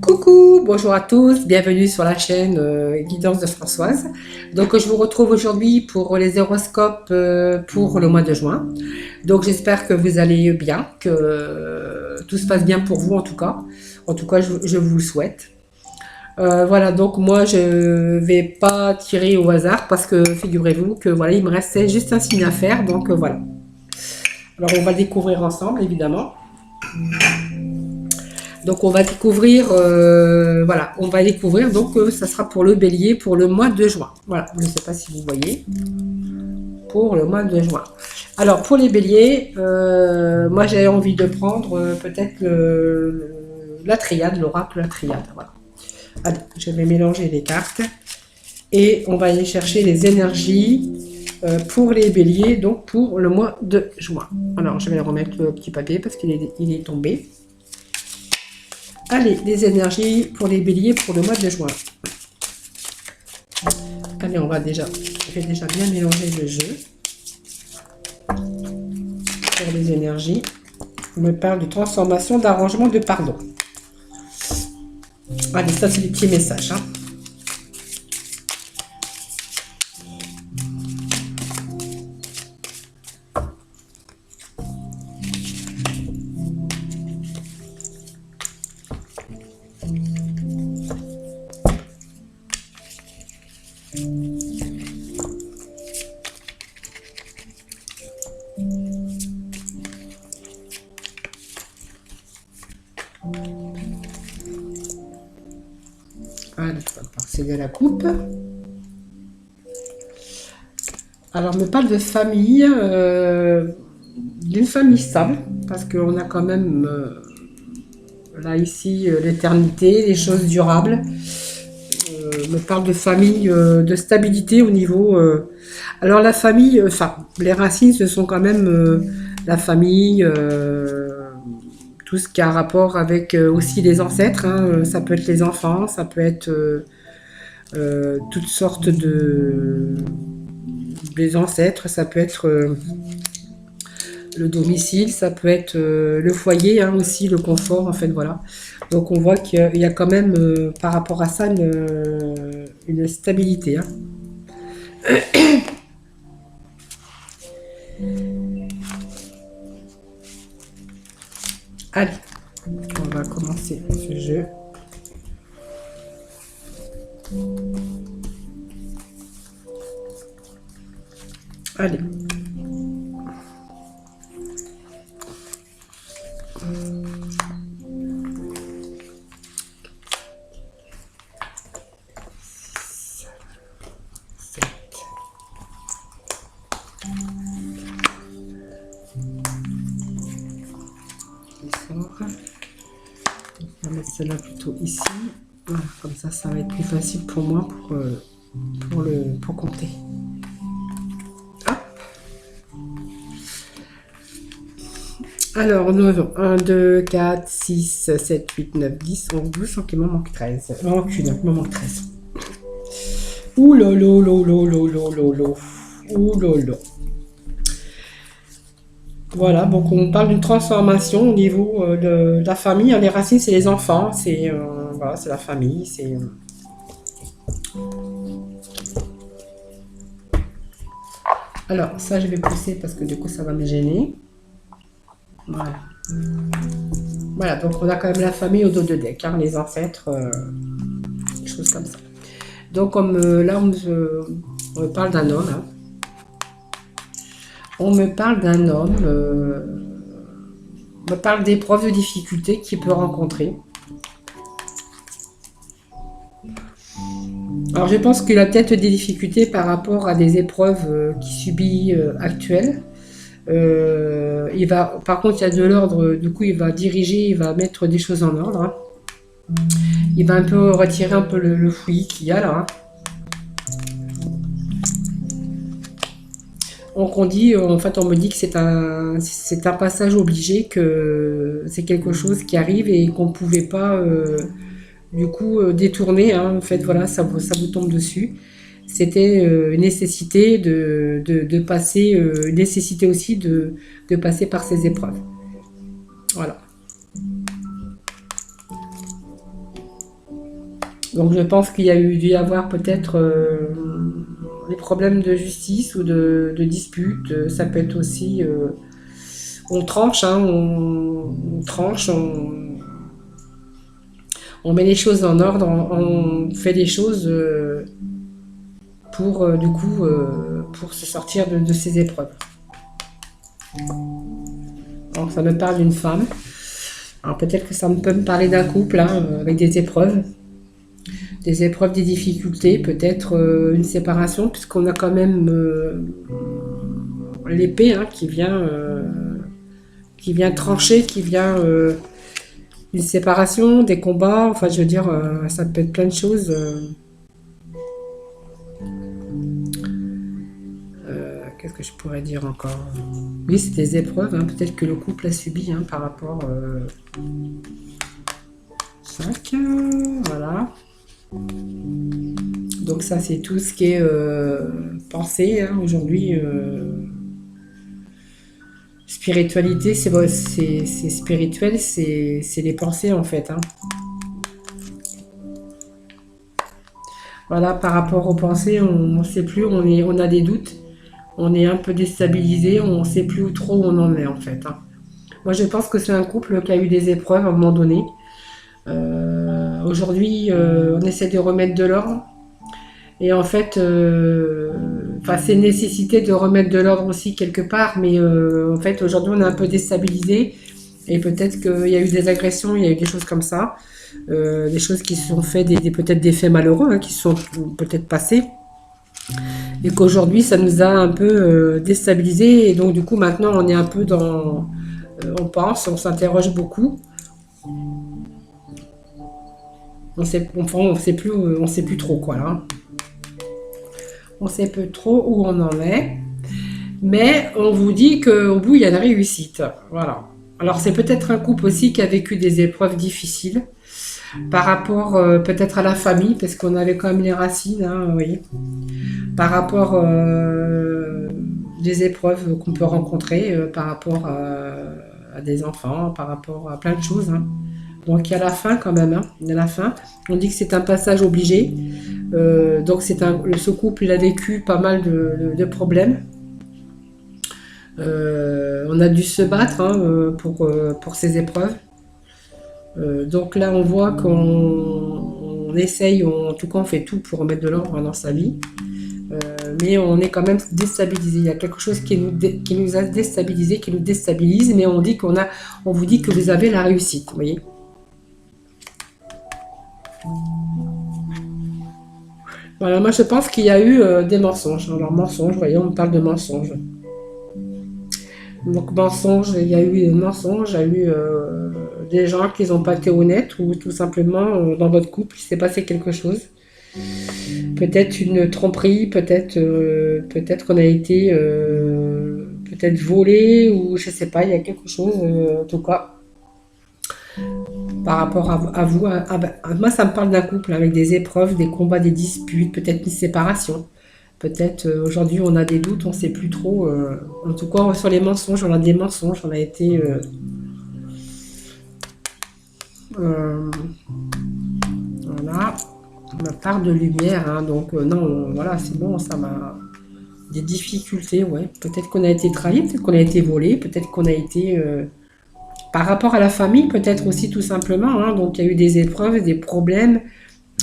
Coucou, bonjour à tous, bienvenue sur la chaîne Guidance de Françoise. Donc je vous retrouve aujourd'hui pour les horoscopes pour le mois de juin. Donc j'espère que vous allez bien, que tout se passe bien pour vous en tout cas. En tout cas, je vous le souhaite. Voilà, donc moi je vais pas tirer au hasard parce que figurez-vous que voilà, il me restait juste un signe à faire. Donc voilà. Alors on va découvrir ensemble évidemment. Donc on va découvrir, voilà, on va découvrir, donc ça sera pour le bélier pour le mois de juin. Voilà, je ne sais pas si vous voyez, pour le mois de juin. Alors pour les béliers, moi j'ai envie de prendre peut-être la triade, l'oracle, la triade. Voilà. Allez, je vais mélanger les cartes et on va aller chercher les énergies pour les béliers, donc pour le mois de juin. Alors je vais remettre le petit papier parce qu'il est tombé. Allez, les énergies pour les béliers pour le mois de juin. Allez, je vais déjà bien mélanger le jeu. Pour les énergies, on me parle de transformation, d'arrangement, de pardon. Allez, ça c'est les petits messages. Allez, on va passer de la coupe. Alors, on me parle de famille, d'une famille stable, parce qu'on a quand même, là, ici, l'éternité, les choses durables. On me parle de famille, de stabilité au niveau... alors, la famille, enfin, les racines, ce sont quand même la famille, tout ce qui a rapport avec aussi les ancêtres, hein, ça peut être les enfants, ça peut être toutes sortes de des ancêtres, ça peut être le domicile, ça peut être le foyer, hein, aussi le confort, en fait, voilà. Donc on voit qu'il y a quand même par rapport à ça une stabilité, hein. Allez, on va commencer ce jeu. Allez. On va mettre celle-là plutôt ici. Voilà, comme ça va être plus facile pour moi pour compter. Hop. Alors, nous avons 1, 2, 4, 6, 7, 8, 9, 10, 11, 12, donc il m'en manque 13. Il m'en manque une, il m'en manque 13. Ouh lolo, lolo, lolo, lolo. Ouh lolo. Voilà, donc on parle d'une transformation au niveau de la famille. Les racines, c'est les enfants, c'est voilà, c'est la famille, c'est... Alors, ça, je vais pousser parce que du coup, ça va me gêner. Voilà. Voilà, donc on a quand même la famille au dos de deck, hein, les ancêtres, des choses comme ça. Donc, comme là, on me parle d'un homme, hein. On me parle d'un homme, on me parle d'épreuves, de difficultés qu'il peut rencontrer. Alors je pense qu'il a peut-être des difficultés par rapport à des épreuves qu'il subit actuelles. Par contre, il y a de l'ordre, du coup il va diriger, il va mettre des choses en ordre, hein. Il va un peu retirer un peu le fouillis qu'il y a là, hein. Donc on dit, en fait, on me dit que c'est un passage obligé, que c'est quelque chose qui arrive et qu'on ne pouvait pas, du coup, détourner, hein. En fait, voilà, ça vous tombe dessus. C'était une nécessité de passer, une nécessité aussi de passer par ces épreuves. Voilà. Donc je pense qu'il y a dû y avoir peut-être des problèmes de justice ou de disputes. Ça peut être aussi... on tranche, hein, on tranche, on met les choses en ordre, on fait les choses pour, du coup, pour se sortir de ces épreuves. Alors ça me parle d'une femme. Alors peut-être que ça peut me parler d'un couple hein, avec des épreuves. Des épreuves, des difficultés, peut-être une séparation, puisqu'on a quand même l'épée hein, qui vient trancher, qui vient une séparation, des combats, enfin je veux dire, ça peut être plein de choses. Qu'est-ce que je pourrais dire encore? Oui, c'est des épreuves, hein, peut-être que le couple a subi hein, par rapport 5, voilà. Donc ça c'est tout ce qui est pensée hein, aujourd'hui. Spiritualité, c'est spirituel, c'est les pensées en fait. Hein. Voilà, par rapport aux pensées, on ne sait plus, on a des doutes, on est un peu déstabilisé, on ne sait plus où trop où on en est en fait. Hein. Moi je pense que c'est un couple qui a eu des épreuves à un moment donné. Aujourd'hui, on essaie de remettre de l'ordre. Et en fait, c'est une nécessité de remettre de l'ordre aussi quelque part, mais en fait aujourd'hui on est un peu déstabilisé et peut-être qu'il y a eu des agressions, il y a eu des choses comme ça, des choses qui se sont faites, peut-être des faits malheureux hein, qui se sont peut-être passés et qu'aujourd'hui ça nous a un peu déstabilisé et donc du coup maintenant on est un peu dans, on pense, on s'interroge beaucoup. On sait plus trop quoi là. On sait peu trop où on en est, mais on vous dit qu'au bout, il y a une réussite. Voilà. Alors, c'est peut-être un couple aussi qui a vécu des épreuves difficiles par rapport peut-être à la famille, parce qu'on avait quand même les racines, hein, oui. Par rapport des épreuves qu'on peut rencontrer, par rapport à des enfants, par rapport à plein de choses. Hein. Donc il y a la fin quand même, hein. Il y a la fin. On dit que c'est un passage obligé. Donc ce couple il a vécu pas mal de problèmes. On a dû se battre hein, pour ces épreuves. Donc là on voit qu'on essaye, en tout cas on fait tout pour remettre de l'ordre dans sa vie. Mais on est quand même déstabilisé. Il y a quelque chose qui nous a déstabilisé, qui nous déstabilise, mais on vous dit que vous avez la réussite, vous voyez. Voilà, moi je pense qu'il y a eu des mensonges. Alors mensonges, voyez, on parle de mensonges. Donc mensonges, il y a eu des mensonges, il y a eu des gens qui n'ont pas été honnêtes ou tout simplement dans votre couple il s'est passé quelque chose. Peut-être une tromperie, peut-être qu'on a été peut-être volé ou je sais pas, il y a quelque chose en tout cas. Par rapport à vous, moi ça me parle d'un couple avec des épreuves, des combats, des disputes, peut-être une séparation. Peut-être aujourd'hui on a des doutes, on ne sait plus trop. En tout cas sur les mensonges, on a des mensonges, on a été... voilà, ma part de lumière, hein, donc non, voilà, c'est bon, ça m'a... Des difficultés, ouais. Peut-être qu'on a été trahi, peut-être qu'on a été volé, peut-être qu'on a été... par rapport à la famille, peut-être aussi tout simplement. Hein, donc il y a eu des épreuves, des problèmes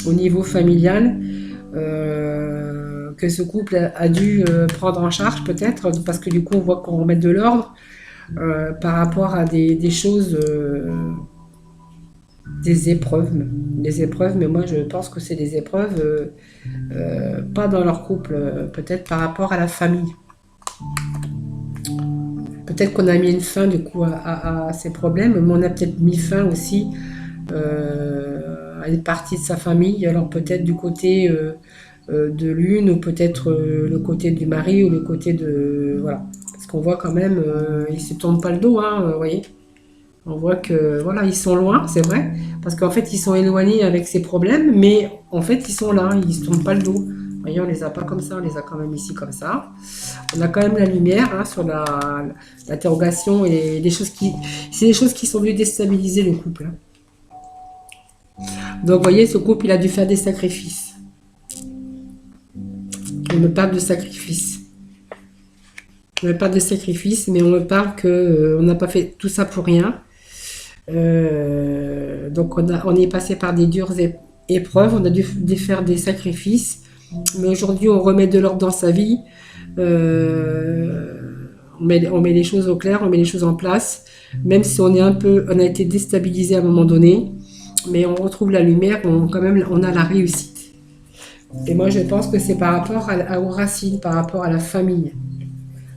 au niveau familial que ce couple a dû prendre en charge peut-être parce que du coup on voit qu'on remet de l'ordre par rapport à des choses, des épreuves. Des épreuves, mais moi je pense que c'est des épreuves pas dans leur couple, peut-être par rapport à la famille. Peut-être qu'on a mis une fin du coup à ces problèmes, mais on a peut-être mis fin aussi à une partie de sa famille. Alors peut-être du côté de l'une, ou peut-être le côté du mari, ou le côté de... Voilà. Parce qu'on voit quand même, ils ne se tournent pas le dos, hein, vous voyez. On voit que, voilà, ils sont loin, c'est vrai. Parce qu'en fait, ils sont éloignés avec ces problèmes, mais en fait, ils sont là, ils ne se tournent pas le dos. Vous voyez, on les a pas comme ça, on les a quand même ici comme ça. On a quand même la lumière hein, sur l'interrogation et les choses qui... C'est des choses qui sont venues déstabiliser le couple. Hein. Donc, vous voyez, ce couple, il a dû faire des sacrifices. On me parle de sacrifices. On me parle de sacrifices, mais on me parle que on n'a pas fait tout ça pour rien. Donc, on est passé par des dures épreuves, on a dû faire des sacrifices. Mais aujourd'hui, on remet de l'ordre dans sa vie. On met les choses au clair, on met les choses en place. Même si on a été déstabilisé à un moment donné, mais on retrouve la lumière, quand même, on a la réussite. Et moi, je pense que c'est par rapport aux racines, par rapport à la famille.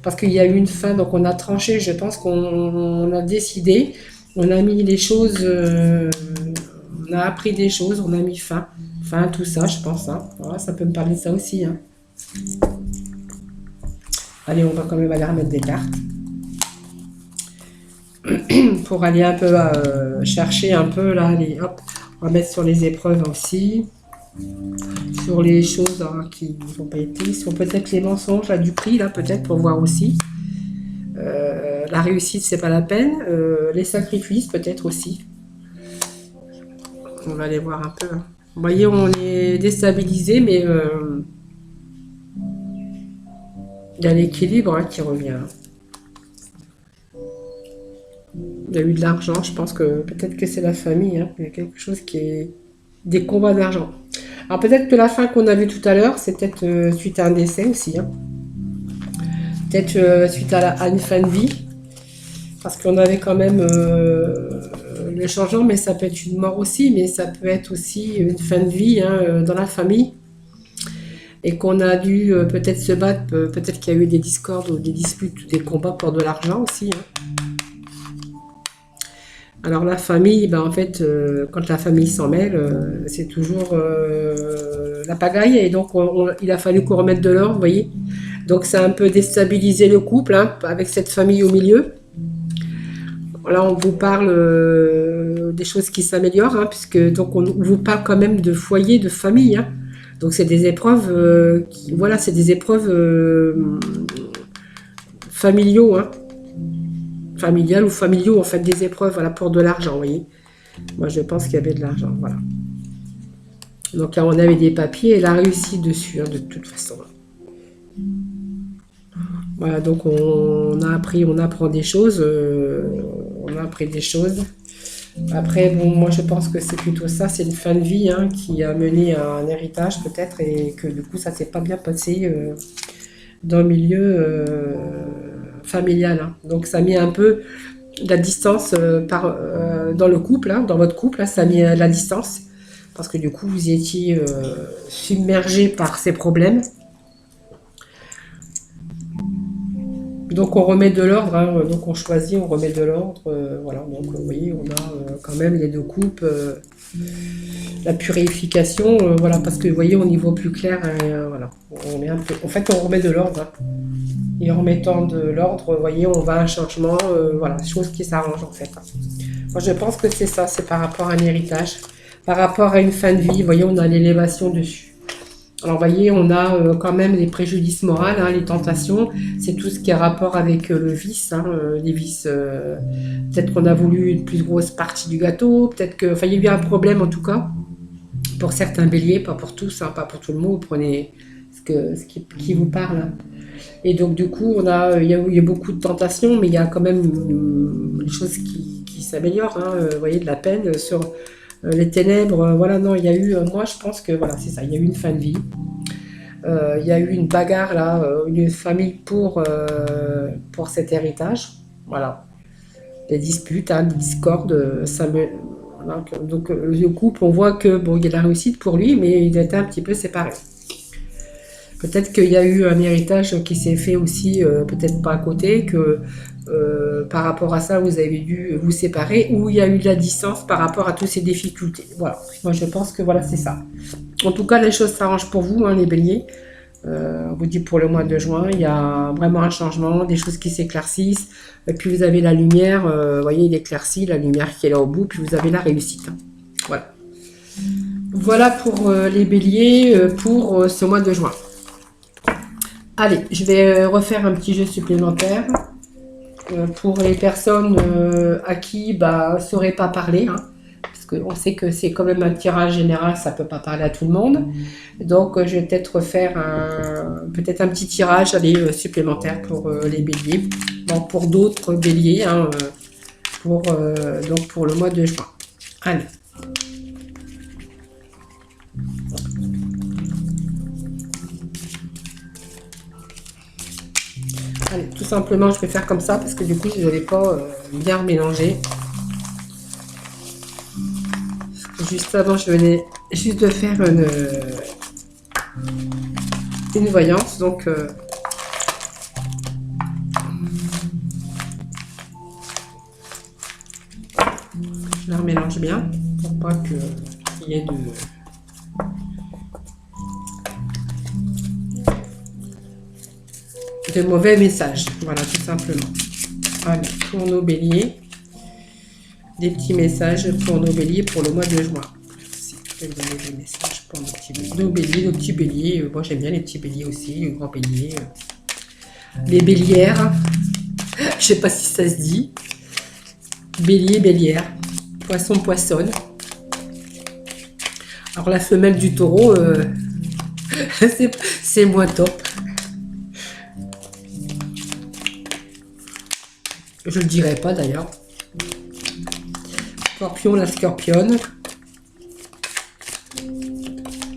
Parce qu'il y a eu une fin, donc on a tranché, je pense qu'on a décidé, on a mis les choses, on a appris des choses, on a mis fin à tout ça, je pense. Hein. Voilà, ça peut me parler de ça aussi. Hein. Allez, on va quand même aller remettre des cartes. Pour aller un peu chercher un peu là, hop, on va mettre sur les épreuves aussi. Sur les choses qui n'ont pas été, sur peut-être les mensonges là, du prix, là, peut-être pour voir aussi. La réussite, c'est pas la peine. Les sacrifices, peut-être aussi. On va aller voir un peu. Hein. Vous voyez, on est déstabilisé, mais il y a l'équilibre qui revient. Il y a eu de l'argent, je pense que peut-être que c'est la famille. Hein. Il y a quelque chose qui est des combats d'argent. Alors peut-être que la fin qu'on a vue tout à l'heure, c'est peut-être suite à un décès aussi. Hein. Peut-être suite à une fin de vie. Parce qu'on avait quand même le changement, mais ça peut être une mort aussi, mais ça peut être aussi une fin de vie dans la famille. Et qu'on a dû peut-être se battre, peut-être qu'il y a eu des discordes ou des disputes, des combats pour de l'argent aussi. Hein. Alors la famille, ben, en fait, quand la famille s'en mêle, c'est toujours la pagaille. Et donc il a fallu qu'on remette de l'ordre, vous voyez. Donc ça a un peu déstabilisé le couple, hein, avec cette famille au milieu. Là, on vous parle des choses qui s'améliorent, hein, puisque donc on vous parle quand même de foyer, de famille. Hein. Donc c'est des épreuves, voilà, c'est des épreuves familiaux, hein, familiales ou familiaux, en fait, des épreuves, voilà, pour de l'argent, vous voyez. Moi, je pense qu'il y avait de l'argent, voilà. Donc là, on avait des papiers et la réussite dessus, hein, de toute façon. Voilà, donc on apprend des choses, on a appris des choses. Après, bon, moi je pense que c'est plutôt ça, c'est une fin de vie hein, qui a mené à un héritage peut-être et que du coup ça s'est pas bien passé dans le milieu familial. Hein. Donc ça a mis un peu la distance dans le couple, hein, dans votre couple, hein, ça a mis la distance parce que du coup vous étiez submergé par ces problèmes. Donc on remet de l'ordre, hein, donc on choisit, on remet de l'ordre, voilà, donc vous voyez, on a quand même les deux coupes, la purification, voilà, parce que vous voyez, on y voit plus clair, voilà, on est un peu, en fait on remet de l'ordre, hein. Et en remettant de l'ordre, vous voyez, on va à un changement, voilà, chose qui s'arrange en fait. Hein. Moi je pense que c'est ça, c'est par rapport à un héritage, par rapport à une fin de vie, vous voyez, on a l'élévation dessus. Alors, vous voyez, on a quand même les préjudices moraux, hein, les tentations. C'est tout ce qui a rapport avec le vice. Hein, les vices, peut-être qu'on a voulu une plus grosse partie du gâteau. Peut-être que, enfin, il y a eu un problème en tout cas. Pour certains béliers, pas pour tous, hein, pas pour tout le monde. Vous prenez qui vous parle. Hein. Et donc, du coup, il y a beaucoup de tentations, mais il y a quand même des choses qui s'améliorent. Hein, vous voyez, de la peine sur... les ténèbres, voilà, non, il y a eu, moi je pense que, voilà, c'est ça, il y a eu une fin de vie, il y a eu une bagarre, là, une famille pour cet héritage, voilà, des disputes, hein, des discordes, voilà, donc le couple, on voit que, bon, il y a de la réussite pour lui, mais il était un petit peu séparé. Peut-être qu'il y a eu un héritage qui s'est fait aussi, peut-être pas à côté, que par rapport à ça, vous avez dû vous séparer, ou il y a eu de la distance par rapport à toutes ces difficultés. Voilà, moi je pense que voilà, c'est ça. En tout cas, les choses s'arrangent pour vous, hein, les béliers. On vous dit pour le mois de juin, il y a vraiment un changement, des choses qui s'éclaircissent, et puis vous avez la lumière, vous voyez, il éclaircit, la lumière qui est là au bout, puis vous avez la réussite. Hein. Voilà. Voilà pour les béliers, pour ce mois de juin. Allez, je vais refaire un petit jeu supplémentaire pour les personnes à qui ça n'aurait pas parlé, hein, parce qu'on sait que c'est quand même un tirage général, ça peut pas parler à tout le monde. Donc je vais peut-être faire peut-être un petit tirage supplémentaire pour les béliers, donc pour d'autres béliers, hein, donc pour le mois de juin. Allez. Allez, tout simplement, je vais faire comme ça parce que du coup, je ne vais pas bien mélanger. Juste avant, je venais juste de faire une voyance, donc je la remélange bien pour pas qu'il y ait de mauvais messages. Voilà, tout simplement. Allez, pour nos béliers, des petits messages pour nos béliers pour le mois de juin. Merci. Je vais donner des messages pour nos petits béliers. Moi, j'aime bien les petits béliers aussi, les grands béliers. Les bélières. Je sais pas si ça se dit. Bélier, bélière. Poisson, poissonne. Alors, la femelle du taureau, c'est moins top. Je le dirai pas d'ailleurs. Scorpion, la scorpionne.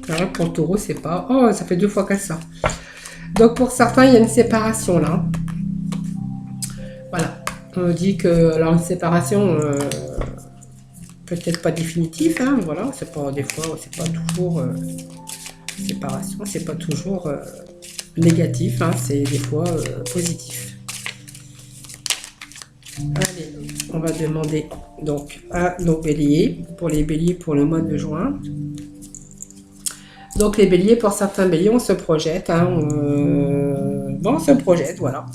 Alors pour le taureau, c'est pas... Oh, ça fait 2 fois qu'elle sort. Donc pour certains, il y a une séparation là. Voilà. On me dit que... Alors une séparation... peut-être pas définitive. Hein, voilà. C'est pas... Des fois, c'est pas toujours... séparation. C'est pas toujours négatif. Hein, c'est des fois positif. Allez, on va demander donc à nos béliers, pour les béliers pour le mois de juin. Donc les béliers, pour certains béliers, on se projette. Hein, on se projette, voilà.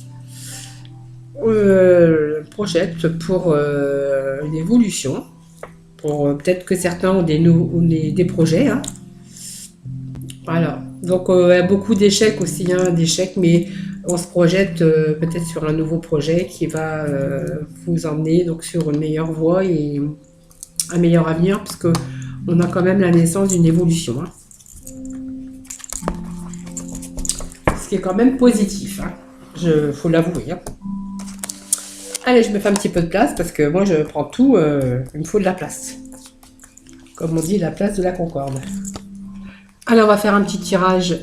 Projette pour une évolution. Pour peut-être que certains ont des projets. Hein. Voilà. Donc beaucoup d'échecs aussi, hein, d'échecs, mais on se projette peut-être sur un nouveau projet qui va vous emmener donc sur une meilleure voie et un meilleur avenir, parce que on a quand même la naissance d'une évolution. Hein. Ce qui est quand même positif, hein. Faut l'avouer. Hein. Allez, je me fais un petit peu de place parce que moi je prends tout, il me faut de la place. Comme on dit, la place de la Concorde. Alors, on va faire un petit tirage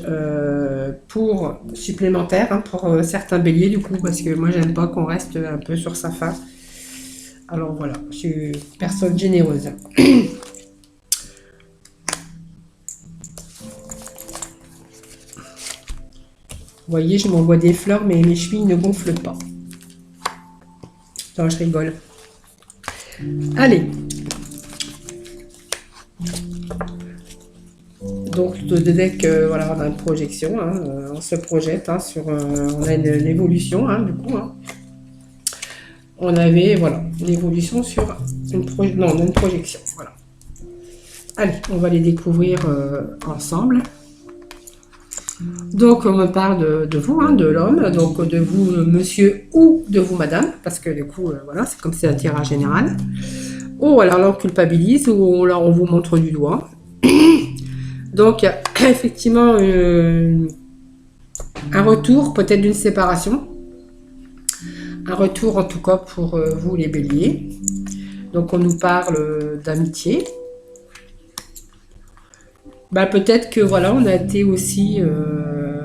pour supplémentaire, hein, pour certains béliers, du coup, parce que moi, j'aime pas qu'on reste un peu sur sa faim. Alors, voilà, je suis une personne généreuse. Vous voyez, je m'envoie des fleurs, mais mes chevilles ne gonflent pas. Non, je rigole. Allez. Donc, le deck, voilà, on a une projection, hein, on se projette hein, sur... on a une évolution, hein, du coup. Hein. On avait, voilà, une évolution sur une projection. Non, on a une projection, voilà. Allez, on va les découvrir ensemble. Donc, on me parle de vous, hein, de l'homme, donc de vous, monsieur, ou de vous, madame, parce que du coup, voilà, c'est comme c'est un tirage général. Oh, alors là, on culpabilise, ou là, on vous montre du doigt. Donc, il y a effectivement un retour, peut-être d'une séparation. Un retour, en tout cas, pour vous, les béliers. Donc, on nous parle d'amitié. Bah, peut-être que, voilà, on a été aussi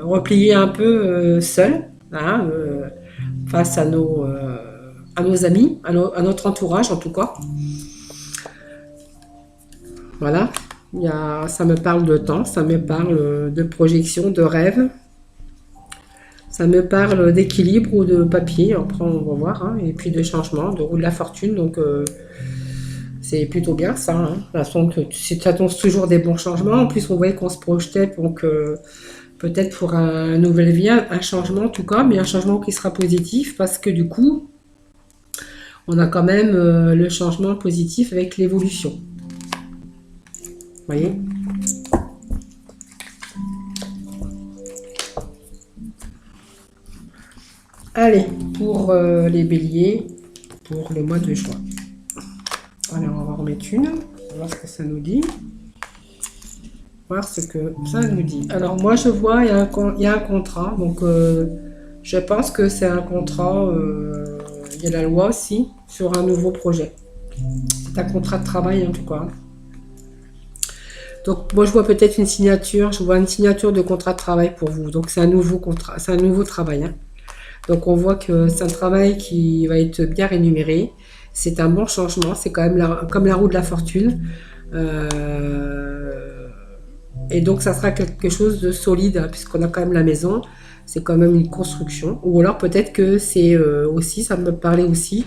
replié un peu seul, hein, face à nos amis, à notre entourage, en tout cas. Voilà. Ça me parle de temps, ça me parle de projection, de rêve. Ça me parle d'équilibre ou de papier, après on va voir, hein, et puis de changement, de roue de la fortune, donc c'est plutôt bien ça. Hein. De toute façon, ça annonce toujours des bons changements. En plus, on voyait qu'on se projetait donc peut-être pour un nouvel vie, un changement en tout cas, mais un changement qui sera positif parce que du coup, on a quand même le changement positif avec l'évolution. Vous voyez ? Allez, pour les béliers, pour le mois de juin. Alors, on va en remettre une. On va voir ce que ça nous dit. Voir ce que ça nous dit. Alors moi je vois, il y a un contrat, donc je pense que c'est un contrat, il y a la loi aussi, sur un nouveau projet. C'est un contrat de travail en tout cas. Donc moi je vois peut-être une signature, je vois une signature de contrat de travail pour vous. Donc c'est un nouveau contrat, c'est un nouveau travail. Hein. Donc on voit que c'est un travail qui va être bien rémunéré. C'est un bon changement, c'est quand même comme la roue de la fortune. Et donc ça sera quelque chose de solide, hein, puisqu'on a quand même la maison. C'est quand même une construction. Ou alors peut-être que c'est aussi, ça me parlait aussi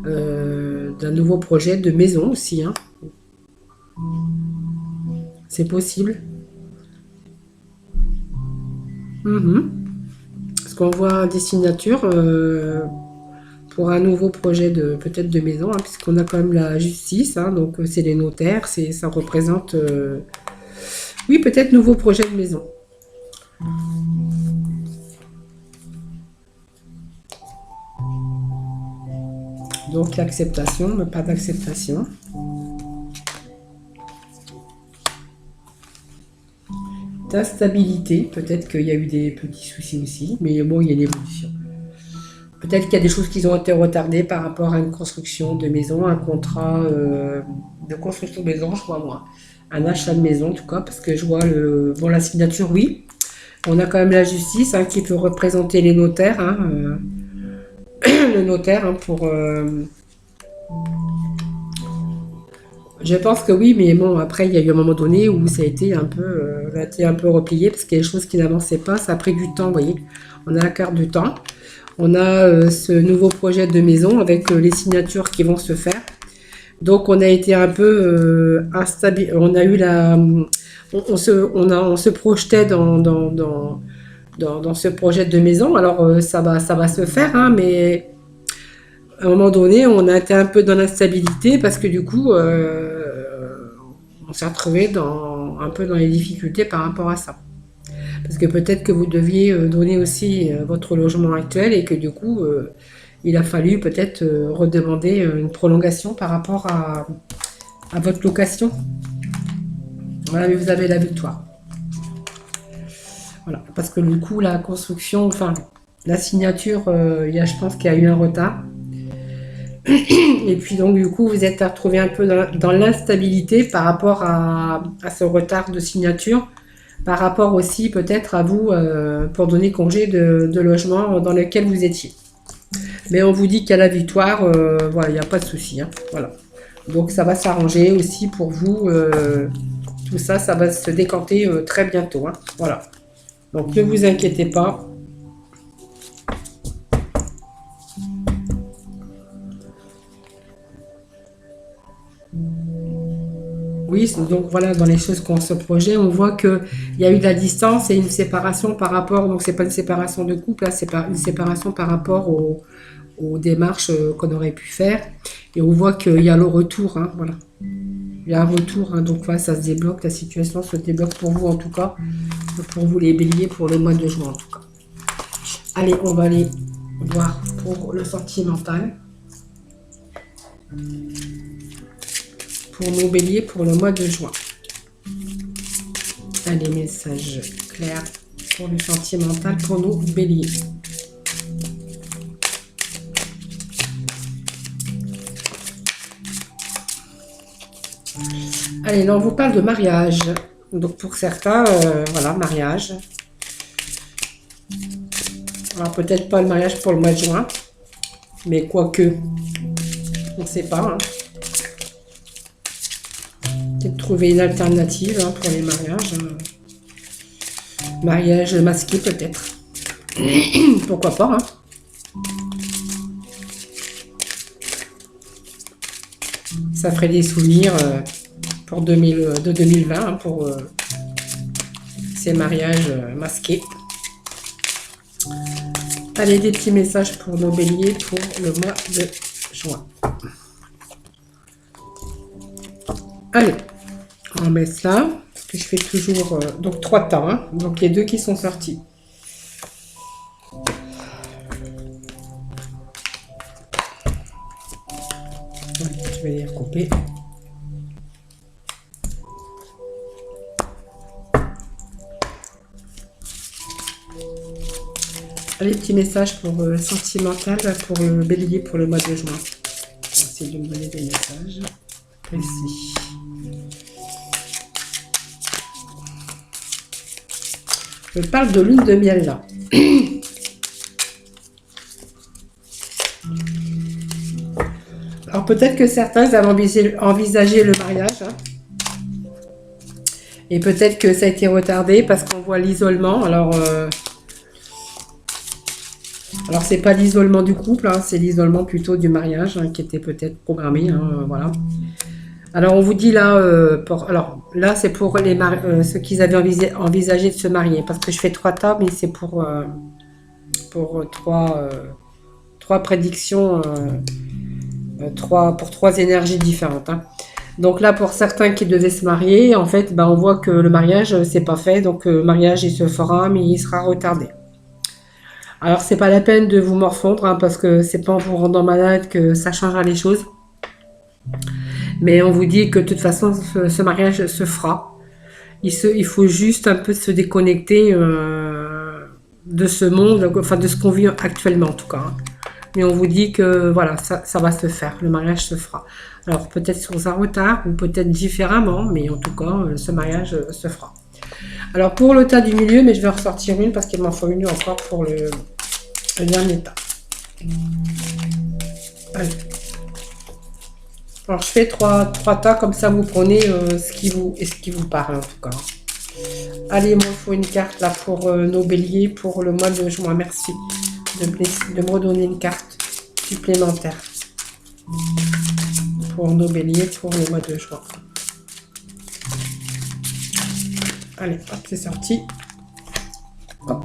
d'un nouveau projet de maison aussi. Hein. C'est possible. Parce qu'on voit des signatures pour un nouveau projet de peut-être de maison, hein, puisqu'on a quand même la justice, hein, donc c'est les notaires, ça représente oui, peut-être nouveau projet de maison. Donc l'acceptation, mais pas d'acceptation. D'instabilité, peut-être qu'il y a eu des petits soucis aussi, mais bon, il y a une évolution. Peut-être qu'il y a des choses qui ont été retardées par rapport à une construction de maison, un contrat de construction de maison, je vois moi. Un achat de maison en tout cas, parce que je vois la signature, oui. On a quand même la justice hein, qui peut représenter les notaires. Hein, le notaire hein, pour... je pense que oui, mais bon, après, il y a eu un moment donné où ça a été un peu replié, parce qu'il y a des choses qui n'avançaient pas. Ça a pris du temps, vous voyez. On a la carte du temps. On a ce nouveau projet de maison avec les signatures qui vont se faire. Donc on a été un peu instable, on a eu on se projetait dans ce projet de maison. Alors ça va se faire, hein, mais à un moment donné, on a été un peu dans l'instabilité parce que du coup, on s'est retrouvé un peu dans les difficultés par rapport à ça. Parce que peut-être que vous deviez donner aussi votre logement actuel et que du coup, il a fallu peut-être redemander une prolongation par rapport à votre location. Voilà, mais vous avez la victoire. Voilà, parce que du coup, la construction, enfin, la signature, je pense qu'il y a eu un retard. Et puis donc, du coup, vous êtes retrouvé un peu dans l'instabilité par rapport à ce retard de signature, par rapport aussi peut-être à vous pour donner congé de logement dans lequel vous étiez. Mais on vous dit qu'il y a la victoire, voilà, il n'y a pas de souci. Hein, voilà. Donc ça va s'arranger aussi pour vous. Tout ça, ça va se décanter très bientôt. Hein, voilà. Donc ne vous inquiétez pas. Oui, donc voilà, dans les choses qu'on se projette, on voit qu'il y a eu de la distance et une séparation par rapport, donc c'est pas une séparation de couple, là, c'est pas une séparation par rapport aux démarches qu'on aurait pu faire. Et on voit qu'il y a le retour, hein, voilà. Il y a un retour, hein, donc voilà, ça se débloque, la situation se débloque pour vous en tout cas, pour vous les béliers, pour le mois de juin en tout cas. Allez, on va aller voir pour le sentimental. Pour nos béliers pour le mois de juin. Allez, message clair pour le sentimental pour nos béliers. Allez, là on vous parle de mariage. Donc pour certains, voilà, mariage. Alors peut-être pas le mariage pour le mois de juin, mais quoique, on ne sait pas. Hein. Peut-être trouver une alternative hein, pour les mariages. Mariage masqué peut-être. Pourquoi pas. Hein. Ça ferait des souvenirs pour de 2020 hein, pour ces mariages masqués. Allez, des petits messages pour nos béliers pour le mois de juin. Allez, on met cela. Parce que je fais toujours donc 3 temps. Hein, donc les 2 qui sont sortis. Je vais les recouper. Les petits messages pour sentimental pour le bélier pour le mois de juin. Merci de me donner des messages précis. Je parle de lune de miel là. Alors peut-être que certains avaient envisagé le mariage. Hein. Et peut-être que ça a été retardé parce qu'on voit l'isolement. Alors c'est pas l'isolement du couple, hein, c'est l'isolement plutôt du mariage hein, qui était peut-être programmé. Hein, voilà. Alors on vous dit là, là c'est pour les ceux qui avaient envisagé de se marier. Parce que je fais 3 tables, mais c'est pour 3 prédictions, pour 3 énergies différentes. Hein. Donc là, pour certains qui devaient se marier, en fait, on voit que le mariage, c'est pas fait. Donc le mariage, il se fera, mais il sera retardé. Alors, c'est pas la peine de vous morfondre, hein, parce que c'est pas en vous rendant malade que ça changera les choses. Mais on vous dit que de toute façon, ce mariage se fera. Il faut juste un peu se déconnecter de ce monde, enfin de ce qu'on vit actuellement en tout cas. Hein. Mais on vous dit que voilà, ça va se faire, le mariage se fera. Alors peut-être sur un retard ou peut-être différemment, mais en tout cas, ce mariage se fera. Alors pour le tas du milieu, mais je vais en ressortir une parce qu'il m'en faut une encore pour le dernier tas. Allez. Alors je fais 3 tas, comme ça vous prenez ce qui vous parle en tout cas. Allez, il me faut une carte là pour nos béliers pour le mois de juin. Merci de me redonner une carte supplémentaire pour nos béliers pour le mois de juin. Allez, hop, c'est sorti. Hop.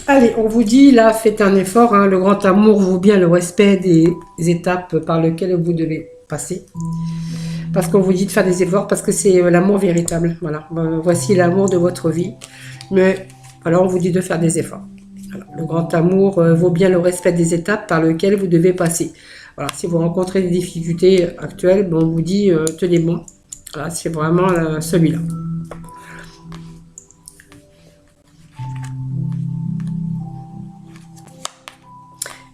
Allez, on vous dit, là, faites un effort. Hein, le grand amour vaut bien le respect des étapes par lesquelles vous devez passer. Parce qu'on vous dit de faire des efforts, parce que c'est l'amour véritable. Voilà, voici l'amour de votre vie. Mais alors, on vous dit de faire des efforts. Alors, le grand amour vaut bien le respect des étapes par lesquelles vous devez passer. Voilà, si vous rencontrez des difficultés actuelles, on vous dit, tenez bon. Voilà, c'est vraiment celui-là.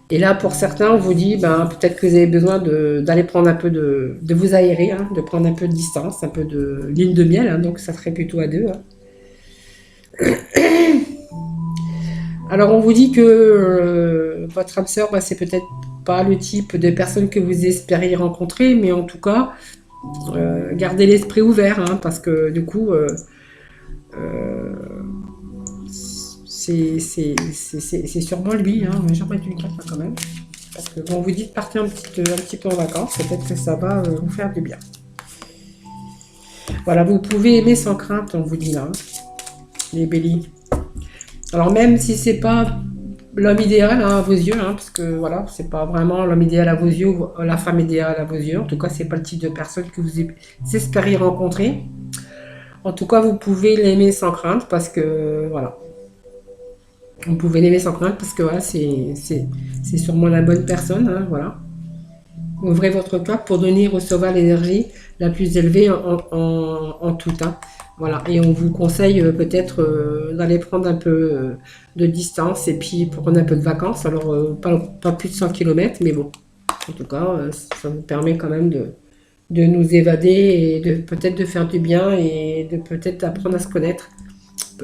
Et là, pour certains, on vous dit, peut-être que vous avez besoin d'aller prendre un peu de vous aérer, hein, de prendre un peu de distance, un peu de lune de miel, hein, donc ça serait plutôt à 2. Hein. Alors, on vous dit que votre âme sœur, c'est peut-être pas le type de personne que vous espériez rencontrer, mais en tout cas, gardez l'esprit ouvert, hein, parce que du coup, c'est sûrement lui, hein, mais j'en mets une carte là quand même. Parce que bon, vous dites partez un petit peu en vacances, peut-être que ça va vous faire du bien. Voilà, vous pouvez aimer sans crainte, on vous dit là, hein, les béliers. Alors même si c'est pas l'homme idéal hein, à vos yeux, hein, parce que voilà, c'est pas vraiment l'homme idéal à vos yeux ou la femme idéale à vos yeux. En tout cas, c'est pas le type de personne que vous espériez rencontrer. En tout cas, vous pouvez l'aimer sans crainte parce que voilà. Vous pouvez l'aimer sans crainte parce que voilà, c'est sûrement la bonne personne, hein, voilà. Ouvrez votre cœur pour donner et recevoir l'énergie la plus élevée en tout temps. Voilà, et on vous conseille peut-être d'aller prendre un peu de distance et puis prendre un peu de vacances. Alors, pas plus de 100 km, mais bon, en tout cas, ça vous permet quand même de nous évader et peut-être de faire du bien et de peut-être apprendre à se connaître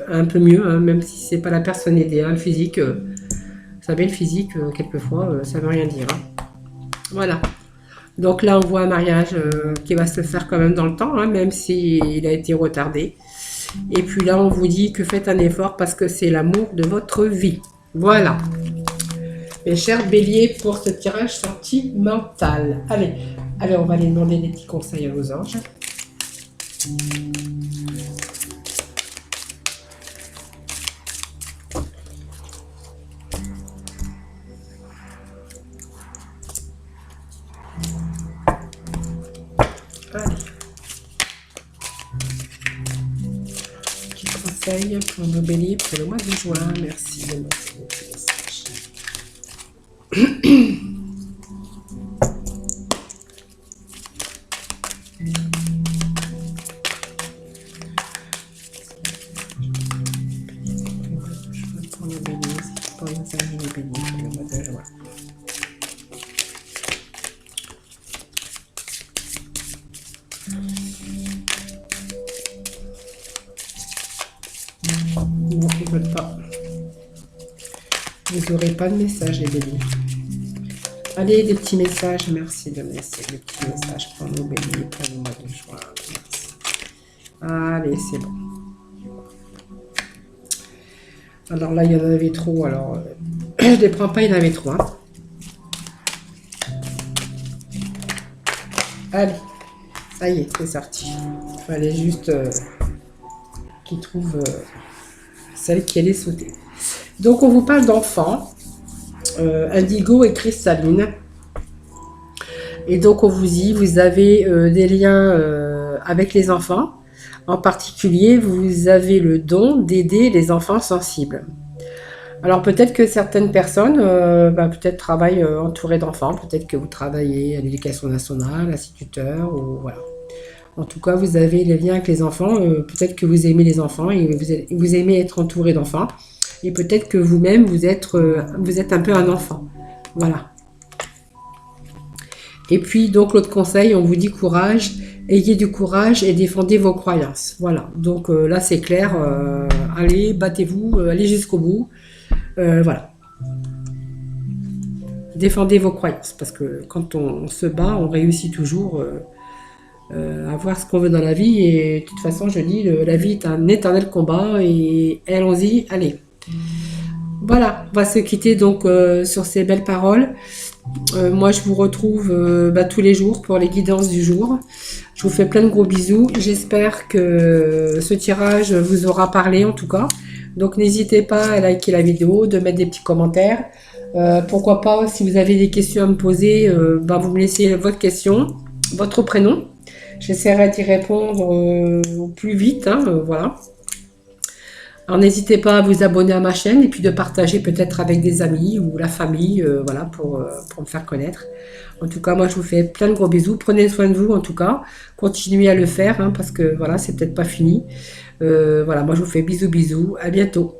un peu mieux, hein, même si c'est pas la personne idéale physique. Vous savez, le physique, quelquefois, ça veut rien dire. Hein. Voilà. Donc là, on voit un mariage qui va se faire quand même dans le temps, hein, même s'il a été retardé. Et puis là, on vous dit que faites un effort parce que c'est l'amour de votre vie. Voilà. Mes chers béliers, pour ce tirage sentimental. Allez, on va aller demander des petits conseils à vos anges. Allez. Petit conseil pour nos béliers pour le mois de juin. Merci de me faire des messages. Non, ils veulent pas. Vous n'aurez pas de message, les béliers. Allez, des petits messages. Merci de me laisser des petits messages pour nos béliers, pour le mois de juin. Merci. Allez, c'est bon. Alors là, il y en avait trop. Alors, je ne les prends pas, il y en avait trop. Hein. Allez, ça y est, c'est sorti. Il fallait juste qu'ils trouvent celle qui allait sauter. Donc, on vous parle d'enfants, indigo et cristalline. Et donc, on vous dit, vous avez des liens avec les enfants. En particulier, vous avez le don d'aider les enfants sensibles. Alors peut-être que certaines personnes peut-être travaillent entourées d'enfants, peut-être que vous travaillez à l'éducation nationale, instituteur, ou voilà. En tout cas, vous avez les liens avec les enfants, peut-être que vous aimez les enfants et vous aimez être entouré d'enfants, et peut-être que vous-même, vous êtes un peu un enfant. Voilà. Et puis, donc, l'autre conseil, on vous dit courage, ayez du courage et défendez vos croyances. Voilà. Donc là, c'est clair, allez, battez-vous, allez jusqu'au bout. Voilà. Défendez vos croyances, parce que quand on se bat, on réussit toujours à voir ce qu'on veut dans la vie. Et de toute façon, je dis, la vie est un éternel combat, et allons-y, allez. Voilà, on va se quitter donc sur ces belles paroles. Moi, je vous retrouve tous les jours pour les guidances du jour. Je vous fais plein de gros bisous. J'espère que ce tirage vous aura parlé en tout cas. Donc, n'hésitez pas à liker la vidéo, de mettre des petits commentaires. Pourquoi pas, si vous avez des questions à me poser, vous me laissez votre question, votre prénom. J'essaierai d'y répondre au plus vite. Voilà. Alors n'hésitez pas à vous abonner à ma chaîne et puis de partager peut-être avec des amis ou la famille, voilà, pour me faire connaître. En tout cas, moi je vous fais plein de gros bisous. Prenez soin de vous en tout cas. Continuez à le faire parce que voilà, c'est peut-être pas fini. Voilà, moi je vous fais bisous bisous. À bientôt.